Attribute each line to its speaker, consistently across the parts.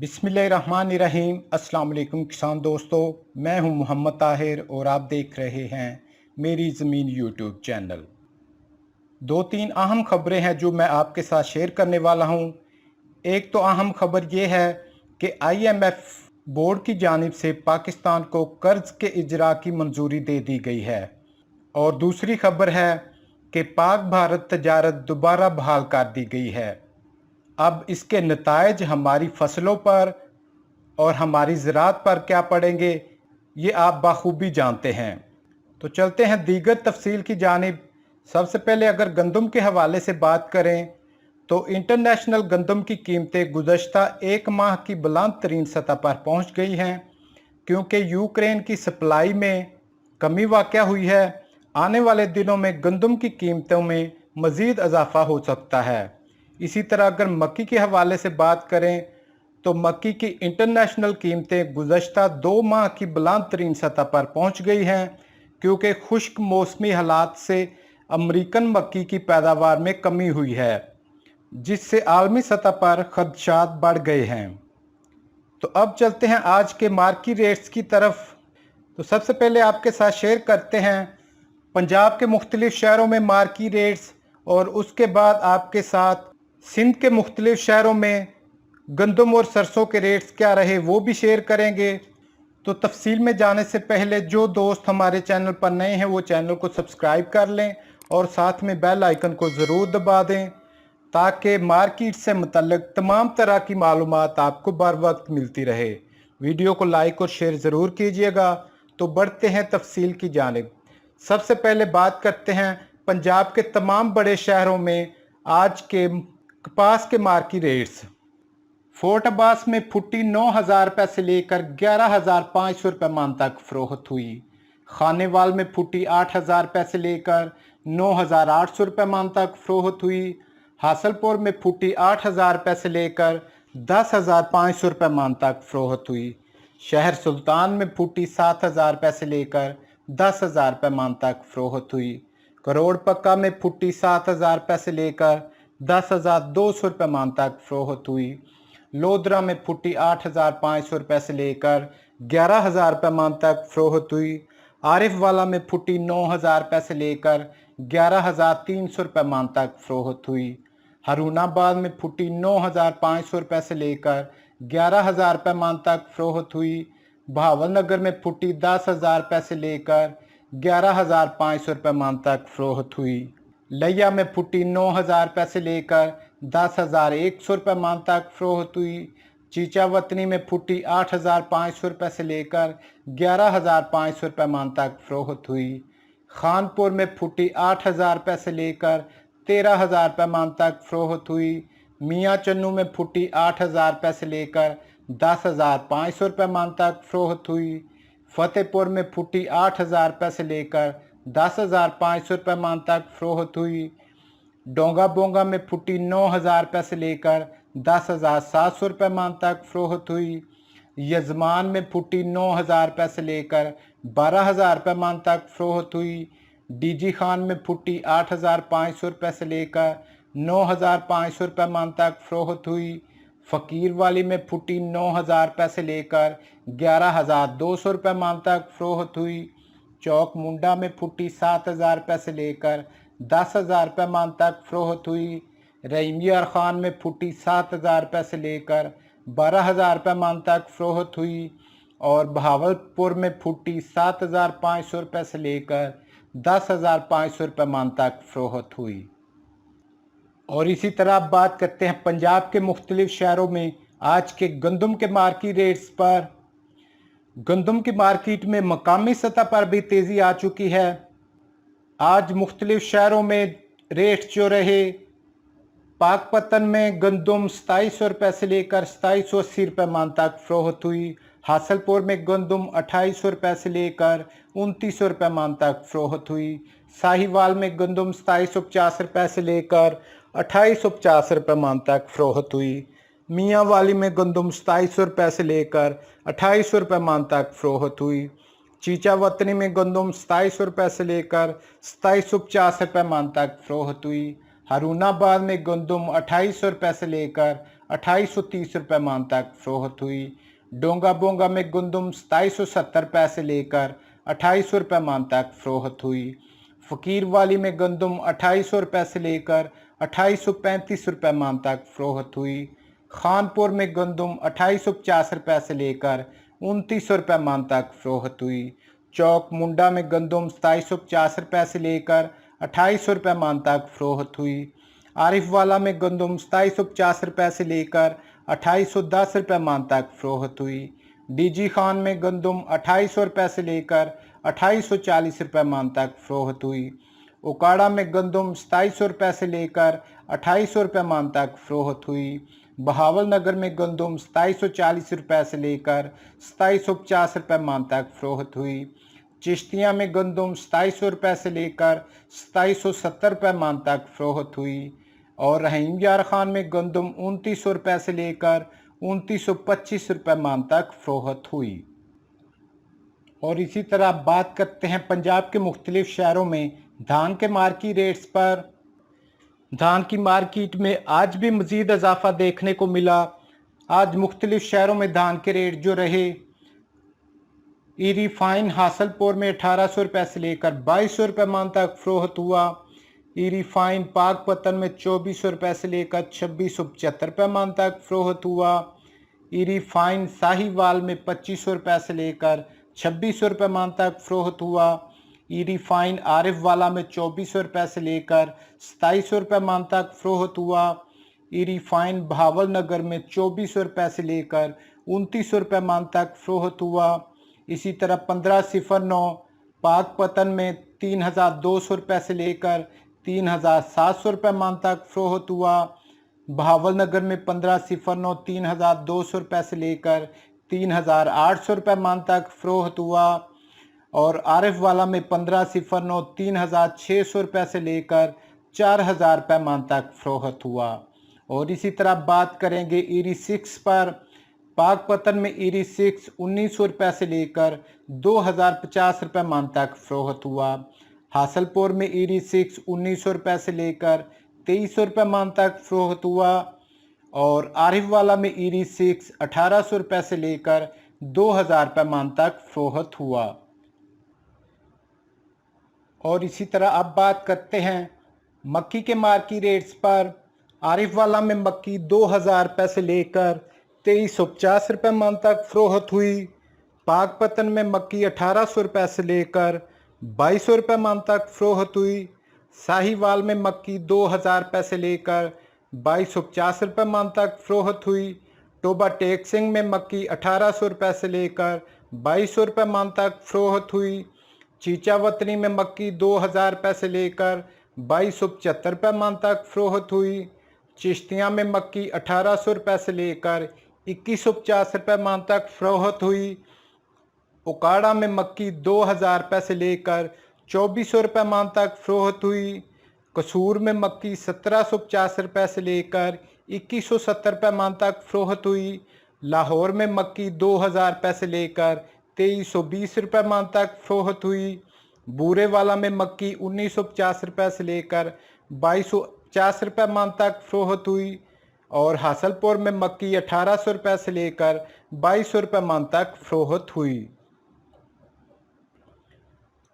Speaker 1: बिस्मिल्लाहिर्रहमानिर्रहीम। अस्सलाम वालेकुम किसान दोस्तों, मैं हूं मोहम्मद ताहिर और आप देख रहे हैं मेरी ज़मीन यूट्यूब चैनल। दो तीन अहम खबरें हैं जो मैं आपके साथ शेयर करने वाला हूं। एक तो अहम खबर ये है कि IMF बोर्ड की जानिब से पाकिस्तान को कर्ज के इजरा की मंजूरी दे दी गई है, और दूसरी खबर है कि पाक भारत तजारत दोबारा बहाल कर दी गई है। अब इसके नताइज हमारी फसलों पर और हमारी ज़राअत पर क्या पड़ेंगे, ये आप बाखूबी जानते हैं। तो चलते हैं दीगर तफसील की जानिब। सबसे पहले अगर गंदम के हवाले से बात करें तो इंटरनेशनल गंदम की कीमतें गुज़श्ता एक माह की बुलंद तरीन सतह पर पहुँच गई हैं, क्योंकि यूक्रेन की सप्लाई में कमी वाक़या हुई है। आने वाले दिनों में गंदम की कीमतों में मज़ीद इजाफा हो सकता है। इसी तरह अगर मक्की के हवाले से बात करें तो मक्की की इंटरनेशनल कीमतें गुज़श्ता 2 माह की बुलंद तरीन सतह पर पहुँच गई हैं, क्योंकि खुश्क मौसमी हालात से अमरीकन मक्की की पैदावार में कमी हुई है, जिससे आलमी सतह पर खदशात बढ़ गए हैं। तो अब चलते हैं आज के मार्केट रेट्स की तरफ। तो सबसे पहले आपके साथ शेयर करते हैं पंजाब के मुख्तलिफ शहरों में मार्केट रेट्स, और उसके बाद आपके साथ सिंध के मुख्तलिफ शहरों में गंदम और सरसों के रेट्स क्या रहे वो भी शेयर करेंगे। तो तफसील में जाने से पहले जो दोस्त हमारे चैनल पर नए हैं वो चैनल को सब्सक्राइब कर लें और साथ में बेल आइकन को ज़रूर दबा दें, ताकि मार्केट से मुतल्लिक तमाम तरह की मालूमात आपको बर वक्त मिलती रहे। वीडियो को लाइक और शेयर ज़रूर कीजिएगा। तो बढ़ते हैं तफसील की जानिब। सबसे पहले बात करते हैं पंजाब के तमाम बड़े शहरों में आज के कपास के मार्केट रेट्स। फोर्ट अब्बास में फुट्टी 9,000 रुपये से लेकर 11,500 रुपये मन तक फरोख्त हुई। खानेवाल में फुट्टी 8,000 रुपये से लेकर 9,800 रुपये मन तक फरोख्त हुई। हासलपुर में फुट्टी 8,000 रुपये से लेकर 10,500 रुपये मन तक फरोख्त हुई। शहर सुल्तान में फुट्टी 7,000 रुपये से लेकर 10,000 रुपये मन तक फरोख्त हुई। करोड़ पक्का में फुट्टी 7,000 रुपये से लेकर 10,200 रुपये मन तक फरोख्त हुई। लोधरा में फुट्टी 8,500 रुपये से लेकर 11,000 रुपये मन तक फरोख्त हुई। आरिफ वाला में फुट्टी 9,000 रुपये से लेकर 11,300 रुपये मन तक फरोख्त हुई। हरुणाबाद में फुट्टी 9,500 रुपये से लेकर 11,000 रुपये मन तक फरोख्त हुई। बहावल नगर में फुट्टी 10,000 रुपये से लेकर 11,500 रुपये मन तक फरोख्त हुई। लिया में फुट्टी 9,000 रुपये से लेकर 10,100 रुपये मन तक फरोख्त हुई। चीचा वतनी में फुट्टी 8,500 रुपये से लेकर 11,500 रुपये मन तक फरोख्त हुई। खानपुर में फुट्टी 8,000 रुपये से लेकर 13,000 रुपये मन तक फरोख्त हुई। मियाँ चन्नू में फुट्टी 8,000 रुपये से लेकर 10,500 रुपये मन तक फरोख्त हुई। फतेहपुर में फुट्टी 8,000 रुपये से लेकर 10,500 रुपये मन तक फरोख्त हुई। डोंगा बोंगा में फुट्टी 9,000 रुपये से लेकर 10,700 रुपये मन तक फरोख्त हुई। यजमान में फुट्टी 9,000 रुपये से लेकर 12,000 रुपये मन तक फरोख्त हुई। डीजी खान में फुट्टी 8,500 रुपये से लेकर 9,500 रुपये मन तक फरोख्त हुई। फ़कीर वाली में फुट्टी 9,000 रुपये से लेकर 11,200 रुपये मन तक फरोख्त हुई। चौक मुंडा में फुट्टी 7,000 रुपये से लेकर 10,000 रुपये मन तक फरोख्त हुई। रहीमिया खान में फुट्टी 7,000 रुपये से लेकर 12,000 रुपये मन तक फरोख्त हुई। और बहावलपुर में फुट्टी 7,500 रुपये से लेकर 10,500 रुपये मन तक फरोख्त हुई। और इसी तरह आप बात करते हैं पंजाब के मुख्तलिफ शहरों में आज के गंदम के मार्केट रेट्स पर। गंदम की मार्केट में मकामी सतह पर भी तेज़ी आ चुकी है। आज मुख्तलिफ शहरों में रेट जो रहे, पाकपतन में गंदम 2700 रुपये से लेकर 2780 रुपये मन तक फरोख्त हुई। हासलपुर में गंदम 2800 रुपये से लेकर 2900 रुपये मन तक फरोख्त हुई। साहिवाल में गंदम 2750 रुपये से लेकर 2850 रुपये मन तक फरोख्त हुई। मियाँ वाली में गंदम 2700 रुपये से लेकर 2800 रुपये मन तक फरोख्त हुई। चीचा वतनी में गंदम 2700 रुपये से लेकर 2750 रुपये मन तक फरोख्त हुई। हरुणाबाद में गंदम 2800 रुपये से लेकर 2830 रुपये मान तक फरोख्त हुई। डोंगा बोंगा में गंदम 2770 रुपये से लेकर 2800 रुपये मान तक फरोख्त हुई। फ़कीर वाली में गंदम 2800 रुपये से लेकर 2835 रुपये मान तक फरोख्त हुई। खानपुर में गंदम 2850 रुपये से लेकर 2900 रुपये मान तक फरोख्त हुई। चौक मुंडा में गंदम 2750 रुपये से लेकर 2800 रुपये मान तक फरोख्त हुई। आरिफ वाला में गंदम 2750 रुपये से लेकर 2810 रुपये मान तक फरोख्त हुई। डीजी खान में गंदम 2800 रुपये से लेकर 2840 रुपये मान तक फरोख्त हुई। उकाड़ा में गंदम 2700 रुपये से लेकर 2800 रुपये मान तक फरोख्त हुई। बहावल नगर में गंदम 2740 रुपये से लेकर 2750 रुपये मान तक फरोख्त हुई। चिश्तिया में गंदम 2700 रुपये से लेकर 2770 रुपये मान तक फरोख्त हुई। और रहीम यार खान में गंदम 2900 रुपये से लेकर 2925 रुपये मान तक फरोख्त हुई। और इसी तरह बात करते हैं पंजाब के मुख्तलिफ शहरों में धान के मार्केट रेट्स पर। धान की मार्केट में आज भी मज़ीद इजाफा देखने को मिला। आज मुख्तलिफ शहरों में धान के रेट जो रहे, ईरी फाइन हासलपुर में 1800 रुपये से लेकर 2200 रुपये मान तक फरोख्त हुआ। ईरी फाइन पाकपतन में 2400 रुपये से लेकर 2675 रुपये मान तक फरोख्त हुआ। ईरी फाइन साहिवाल में 2500 रुपये से लेकर 2600 रुपये मान तक फरोख्त हुआ। ईरी फाइन आरिफ वाला में 2400 रुपये से लेकर 2700 रुपये मान तक फरोख्त हुआ। ईरी फाइन बहावल नगर में 2400 रुपये से लेकर 2900 रुपये मान तक फरोख्त हुआ। इसी तरह 1509 पाकपतन में 3200 रुपये से लेकर 3700 रुपये मान तक फरोख्त हुआ। बहावल नगर में 1509 3200 रुपये से लेकर 3800 रुपये मान तक फरोख्त हुआ। और आरिफ वाला में 1509 3600 रुपये से लेकर 4000 रुपये मान तक फरोख्त हुआ। और इसी तरह बात करेंगे ईरी 6 पर। पाकपतन में ईरी 6 1900 रुपये से लेकर 2050 रुपये मान तक फरोख्त हुआ। हासलपुर में ईरी 6 1900 रुपये से लेकर 2300 रुपये मान तक फरोख्त हुआ। और आरिफ वाला में ईरी 6 1800 रुपये से लेकर 2000 रुपये मान तक फरोख्त हुआ। और इसी तरह अब बात करते हैं मक्की के मार्केट रेट्स पर। आरिफ वाला में मक्की 2000 रुपये से लेकर 2350 रुपये मान तक फरोख्त हुई। पाकपतन में मक्की 1800 रुपये से लेकर 2200 रुपये मान तक फरोख्त हुई। साहिवाल में मक्की 2000 रुपये से लेकर 2250 रुपये मान तक फरोख्त हुई। टोबा टेक्सिंग में मक्की 1800 रुपये से लेकर 2200 रुपये मान तक फरोख्त हुई। चीचा वतनी में मक्की 2000 रुपये से लेकर 2275 रुपये मान तक फरोख्त हुई। चिश्तिया में मक्की 1800 रुपये से लेकर 2150 रुपये मान तक फरोख्त हुई। उकाड़ा में मक्की 2000 रुपये से लेकर 2400 रुपये मान तक फरोख्त हुई। कसूर में मक्की 1750 रुपये से लेकर 2170 रुपये मान तक फरोख्त हुई। लाहौर में मक्की 2000 रुपये से लेकर 2320 रुपये मान तक फरोख्त हुई। बूरे वाला में मक्की 1950 रुपये से लेकर 2250 रुपये मान तक फरोख्त हुई। और हासलपुर में मक्की 1800 रुपये से लेकर 2200 रुपये मान तक फरोख्त हुई।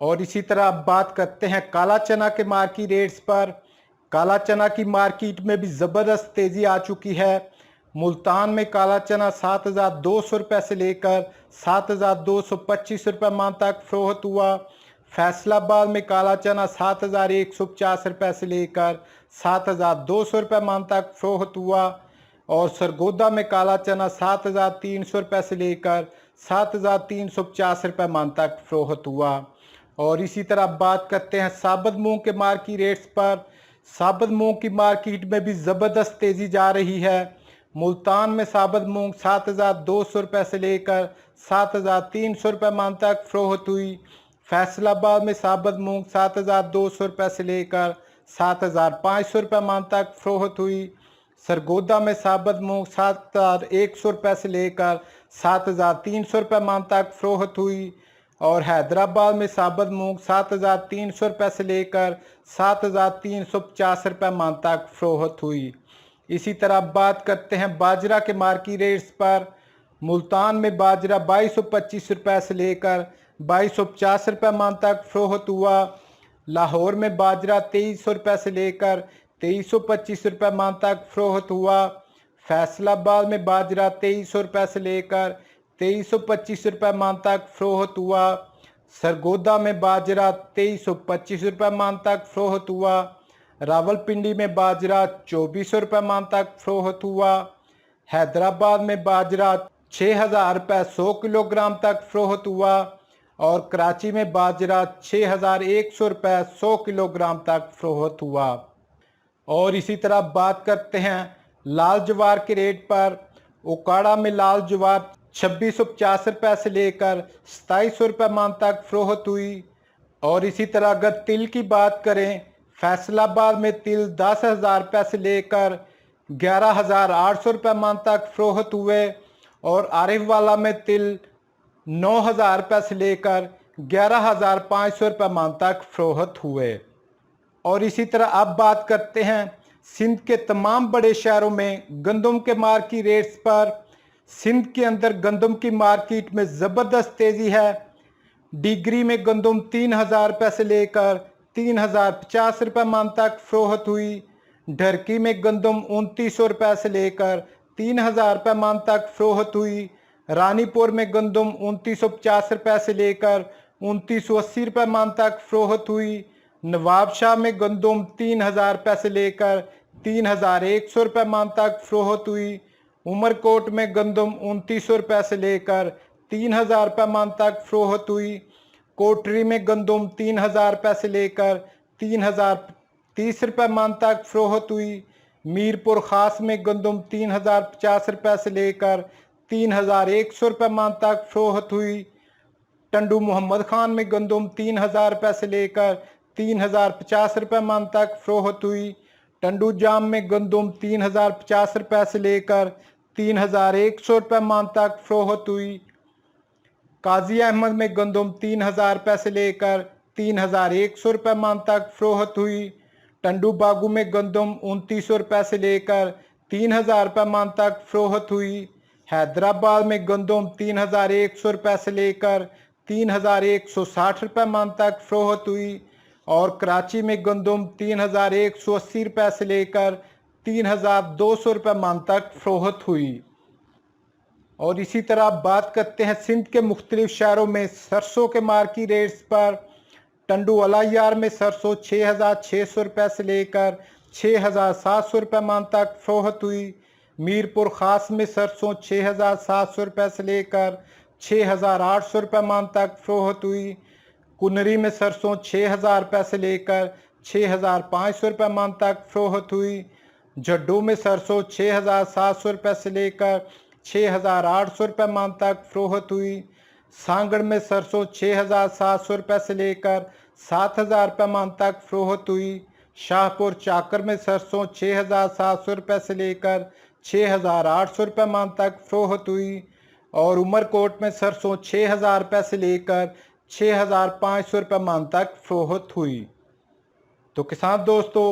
Speaker 1: और इसी तरह अब बात करते हैं काला चना के मार्केट रेट्स पर। काला चना की मार्केट में भी ज़बरदस्त तेज़ी आ चुकी है। मुल्तान में काला चना 7200 रुपये से लेकर 7225 रुपये मान तक फरोख्त हुआ। फैसलाबाद में काला चना 7150 रुपये से लेकर 7200 रुपये मान तक फरोख्त हुआ। और सरगोदा में काला चना 7300 रुपये से लेकर 7350 रुपये मान तक फरोख्त हुआ। और इसी तरह बात करते हैं साबुत मूंग के मार्केट रेट्स पर। साबुत मूंग की मार्केट में भी ज़बरदस्त तेज़ी जा रही है। मुल्तान में साबुत मूंग 7200 रुपये से लेकर 7300 रुपये मान तक फरोख्त हुई। फैसलाबाद में साबुत मूंग 7200 रुपये से लेकर 7500 रुपये मान तक फरोख्त हुई। सरगोदा में साबुत मूंग 7100 रुपये से लेकर 7300 रुपये मान तक फरोख्त हुई। और हैदराबाद में साबुत मूंग 7300 रुपये से लेकर 7350 रुपये मान तक फरोख्त हुई। इसी तरह अब बात करते हैं बाजरा के मार्केट रेट्स पर। मुल्तान में बाजरा 2225 रुपये से लेकर 2250 रुपये मन तक फरोख्त हुआ। लाहौर में बाजरा 2300 रुपये से लेकर 2325 रुपये मन तक फरोख्त हुआ। फैसलाबाद में बाजरा 2300 रुपये से लेकर 2325 रुपये मन तक फरोख्त हुआ। सरगोदा में बाजरा 2325 रुपये मन तक फरोख्त हुआ। रावलपिंडी में बाजरा 2400 रुपये मन तक फरोख्त हुआ। हैदराबाद में बाजरा 6000 रुपये 100 किलोग्राम तक फरोख्त हुआ और कराची में बाजरा 6100 रुपये 100 किलोग्राम तक फरोख्त हुआ। और इसी तरह बात करते हैं लाल ज्वार के रेट पर। ओकाड़ा में लाल ज्वार 2650 रुपये से लेकर 2700 रुपये मन तक फरोख्त हुई। और इसी तरह अगर तिल की बात करें, फैसलाबाद में तिल 10,000 रुपये से लेकर 11,800 रुपये मन तक फरोख्त हुए और आरिफ वाला में तिल 9,000 रुपये से लेकर 11,500 रुपये मन तक फरोख्त हुए। और इसी तरह अब बात करते हैं सिंध के तमाम बड़े शहरों में गंदम के मार्केट रेट्स पर। सिंध के अंदर गंदम की मार्केट में ज़बरदस्त तेज़ी है। डिगरी में गंदम 3,000 रुपये से लेकर 3,050 रुपये मन तक फरोख्त हुई। ढरकी में गंदम 2900 रुपये से लेकर 3,000 रुपये मन तक फरोख्त हुई। रानीपुर में गंदम 2950 रुपये से लेकर 2980 रुपये मन तक फरोख्त हुई। नवाबशाह में गंदम 3,000 रुपये से लेकर 3,100 रुपये मन तक फरोख्त हुई। उमरकोट में गंदम 2900 रुपये से लेकर 3,000 रुपये मन तक फरोख्त हुई। कोटरी में गंदम 3,000 रुपये से लेकर 3,030 रुपये मन तक फरोख्त हुई। मीरपुर खास में गंदम 3,050 रुपये से लेकर 3,100 रुपये मन तक फरोख्त हुई। टंडू मोहम्मद खान में गंदम 3,000 रुपये से लेकर 3,050 रुपये मन तक फरोख्त हुई। टंडू जाम में गंदम 3,050 रुपये से लेकर 3,100 रुपये मन तक फरोख्त हुई। काजी अहमद में गंदम 3,000 रुपये से लेकर 3,100 रुपये मन तक फरोख्त हुई। टंडू बागू में गंदम 2900 रुपये से लेकर 3,000 रुपये मन तक फरोख्त हुई। हैदराबाद में गंदम 3,100 रुपये से लेकर 3,160 रुपये मन तक फरोख्त हुई और कराची में गंदम 3,180 रुपये से लेकर 3,200 रुपये मन तक फरोख्त हुई। और इसी तरह आप बात करते हैं सिंध के मुख्तलिफ शहरों में सरसों के मार्केट रेट्स पर। टंडू अलायार में सरसों 6,600 रुपये से लेकर 6,700 रुपये मन तक फरोख्त हुई। मीरपुर खास में सरसों 6,700 रुपये से लेकर 6,800 रुपये मन तक फरोख्त हुई। कुनरी में सरसों 6,000 रुपये से लेकर 6,500 रुपये मन तक फरोख्त हुई। झड्डू में सरसों 6,700 रुपये से लेकर 6,800 रुपये मन तक फरोख्त हुई। सांगड़ में सरसों 6,700 रुपये से लेकर 7,000 रुपये मन तक फरोख्त हुई। शाहपुर चाकर में सरसों 6,700 रुपये से लेकर 6,800 रुपये मन तक फरोख्त हुई और उमरकोट में सरसों 6,000 रुपये से लेकर 6,500 रुपये मन तक फरोख्त हुई। तो किसान दोस्तों,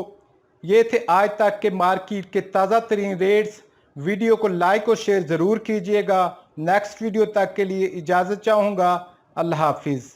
Speaker 1: ये थे आज तक के मार्केट के ताज़ा तरीन रेट्स। वीडियो को लाइक और शेयर ज़रूर कीजिएगा। नेक्स्ट वीडियो तक के लिए इजाज़त चाहूँगा। अल्लाह हाफिज़।